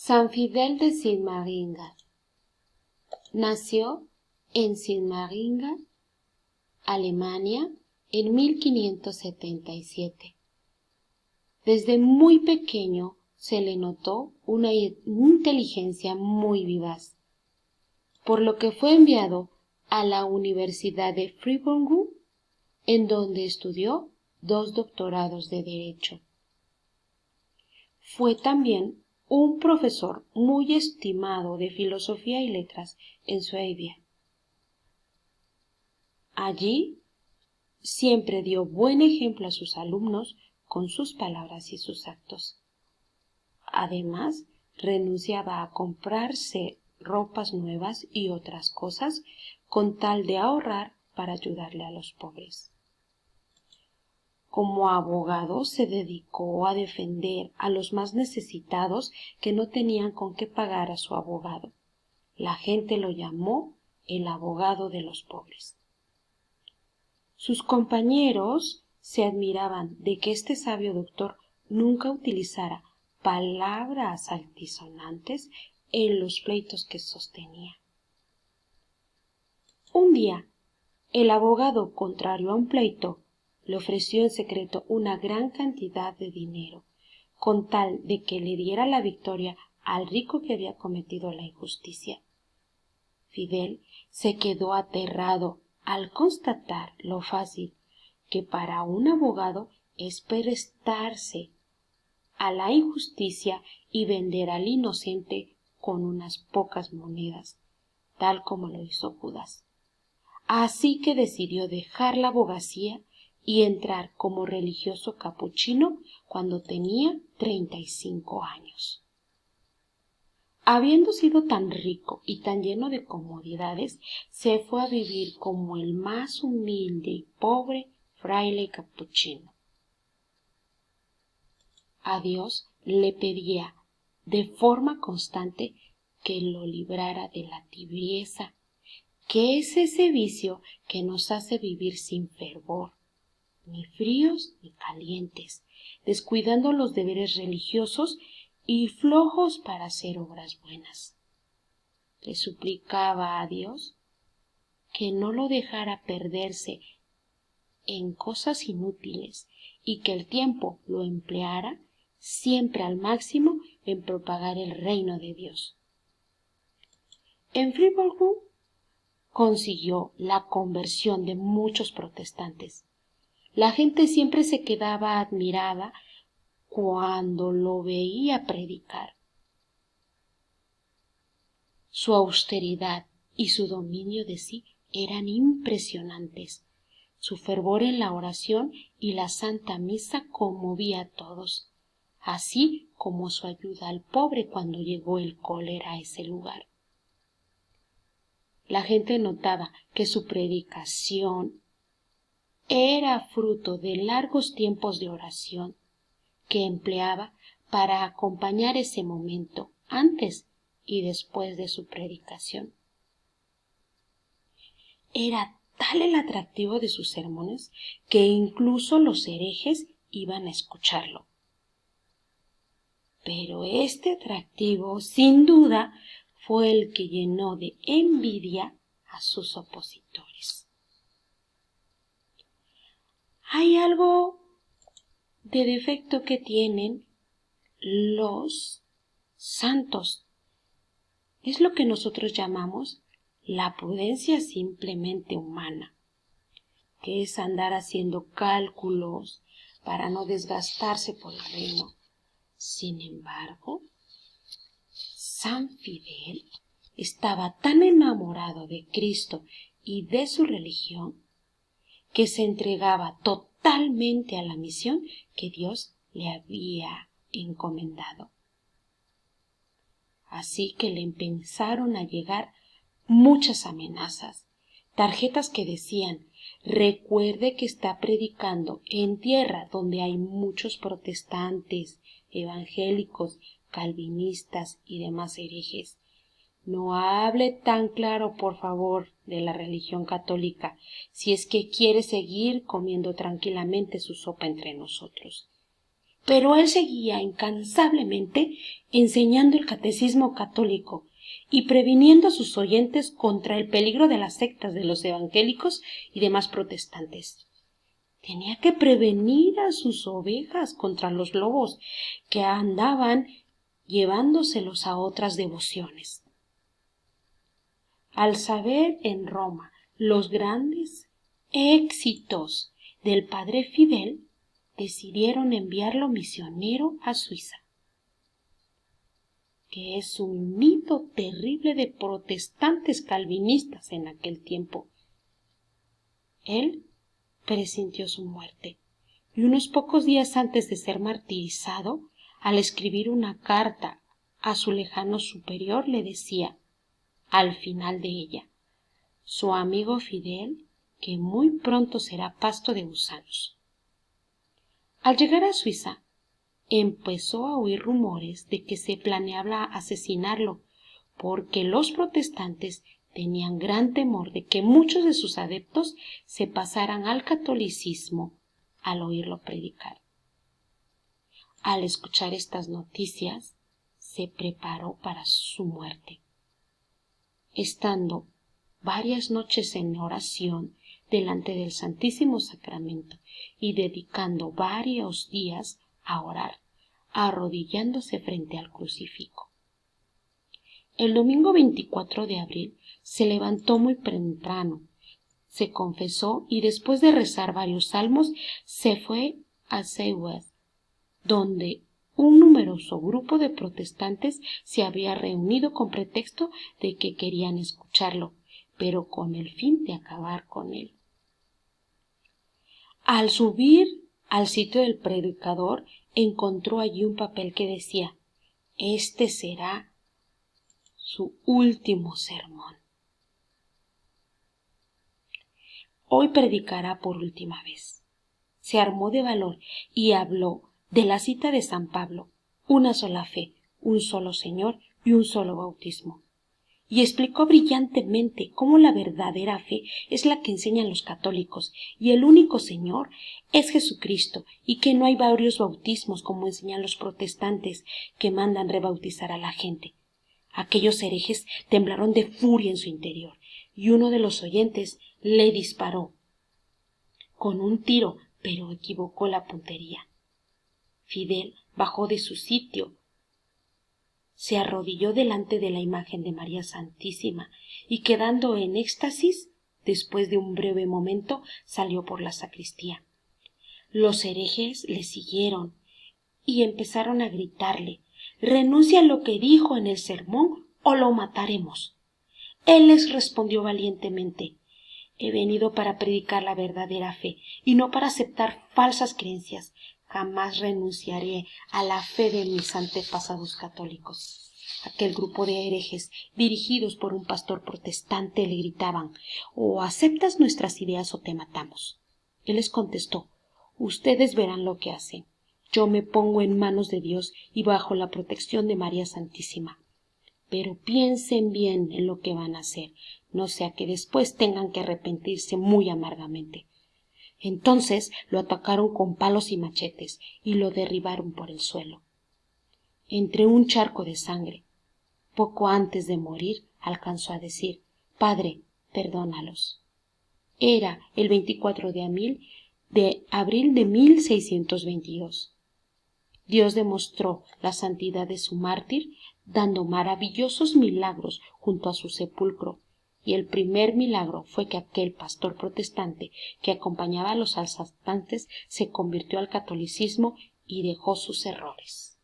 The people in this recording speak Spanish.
San Fidel de Sigmaringa. Nació en Sigmaringa, Alemania, en 1577. Desde muy pequeño se le notó una inteligencia muy vivaz, por lo que fue enviado a la Universidad de Fribourg, en donde estudió 2 doctorados de Derecho. Fue también un profesor muy estimado de Filosofía y Letras en Suecia. Allí siempre dio buen ejemplo a sus alumnos con sus palabras y sus actos. Además, renunciaba a comprarse ropas nuevas y otras cosas con tal de ahorrar para ayudarle a los pobres. Como abogado se dedicó a defender a los más necesitados que no tenían con qué pagar a su abogado. La gente lo llamó el abogado de los pobres. Sus compañeros se admiraban de que este sabio doctor nunca utilizara palabras altisonantes en los pleitos que sostenía. Un día, el abogado, contrario a un pleito, le ofreció en secreto una gran cantidad de dinero, con tal de que le diera la victoria al rico que había cometido la injusticia. Fidel se quedó aterrado al constatar lo fácil que para un abogado es prestarse a la injusticia y vender al inocente con unas pocas monedas, tal como lo hizo Judas. Así que decidió dejar la abogacía y entrar como religioso capuchino cuando tenía 35 años. Habiendo sido tan rico y tan lleno de comodidades, se fue a vivir como el más humilde y pobre fraile capuchino. A Dios le pedía de forma constante que lo librara de la tibieza, que es ese vicio que nos hace vivir sin fervor, ni fríos ni calientes, descuidando los deberes religiosos y flojos para hacer obras buenas. Le suplicaba a Dios que no lo dejara perderse en cosas inútiles y que el tiempo lo empleara siempre al máximo en propagar el reino de Dios. En Fribourg consiguió la conversión de muchos protestantes. La gente siempre se quedaba admirada cuando lo veía predicar. Su austeridad y su dominio de sí eran impresionantes. Su fervor en la oración y la Santa Misa conmovía a todos, así como su ayuda al pobre cuando llegó el cólera a ese lugar. La gente notaba que su predicación era fruto de largos tiempos de oración que empleaba para acompañar ese momento antes y después de su predicación. Era tal el atractivo de sus sermones que incluso los herejes iban a escucharlo. Pero este atractivo, sin duda, fue el que llenó de envidia a sus opositores. Hay algo de defecto que tienen los santos. Es lo que nosotros llamamos la prudencia simplemente humana, que es andar haciendo cálculos para no desgastarse por el reino. Sin embargo, San Fidel estaba tan enamorado de Cristo y de su religión que se entregaba totalmente a la misión que Dios le había encomendado. Así que le empezaron a llegar muchas amenazas, tarjetas que decían: recuerde que está predicando en tierra donde hay muchos protestantes, evangélicos, calvinistas y demás herejes. No hable tan claro, por favor, de la religión católica, si es que quiere seguir comiendo tranquilamente su sopa entre nosotros. pero él seguía incansablemente enseñando el catecismo católico y previniendo a sus oyentes contra el peligro de las sectas de los evangélicos y demás protestantes. Tenía que prevenir a sus ovejas contra los lobos que andaban llevándoselos a otras devociones. Al saber en Roma los grandes éxitos del padre Fidel, decidieron enviarlo misionero a Suiza, que es un nido terrible de protestantes calvinistas en aquel tiempo. Él presintió su muerte, y unos pocos días antes de ser martirizado, al escribir una carta a su lejano superior, le decía, al final de ella, su amigo Fidel, que muy pronto será pasto de gusanos. Al llegar a Suiza, empezó a oír rumores de que se planeaba asesinarlo, porque los protestantes tenían gran temor de que muchos de sus adeptos se pasaran al catolicismo al oírlo predicar. Al escuchar estas noticias, se preparó para su muerte. Estando varias noches en oración delante del Santísimo Sacramento y dedicando varios días a orar, arrodillándose frente al crucifijo. El domingo 24 de abril se levantó muy temprano, se confesó y después de rezar varios salmos se fue a Seybold, donde un numeroso grupo de protestantes se había reunido con pretexto de que querían escucharlo, pero con el fin de acabar con él. Al subir al sitio del predicador, encontró allí un papel que decía: «Este será su último sermón. Hoy predicará por última vez». Se armó de valor y habló de la cita de San Pablo: una sola fe, un solo Señor y un solo bautismo. Y explicó brillantemente cómo la verdadera fe es la que enseñan los católicos y el único Señor es Jesucristo, y que no hay varios bautismos como enseñan los protestantes que mandan rebautizar a la gente. Aquellos herejes temblaron de furia en su interior y uno de los oyentes le disparó con un tiro, pero equivocó la puntería. Fidel bajó de su sitio, se arrodilló delante de la imagen de María Santísima y, quedando en éxtasis, después de un breve momento salió por la sacristía. Los herejes le siguieron y empezaron a gritarle: «Renuncia a lo que dijo en el sermón o lo mataremos». Él les respondió valientemente: «He venido para predicar la verdadera fe y no para aceptar falsas creencias. Jamás renunciaré a la fe de mis antepasados católicos». Aquel grupo de herejes, dirigidos por un pastor protestante, le gritaban: «O aceptas nuestras ideas o te matamos». Él les contestó: «Ustedes verán lo que hacen. Yo me pongo en manos de Dios y bajo la protección de María Santísima. Pero piensen bien en lo que van a hacer, no sea que después tengan que arrepentirse muy amargamente». Entonces lo atacaron con palos y machetes y lo derribaron por el suelo. Entre un charco de sangre, poco antes de morir, alcanzó a decir: «Padre, perdónalos». Era el 24 de abril de 1622. Dios demostró la santidad de su mártir dando maravillosos milagros junto a su sepulcro, y el primer milagro fue que aquel pastor protestante que acompañaba a los asaltantes se convirtió al catolicismo y dejó sus errores.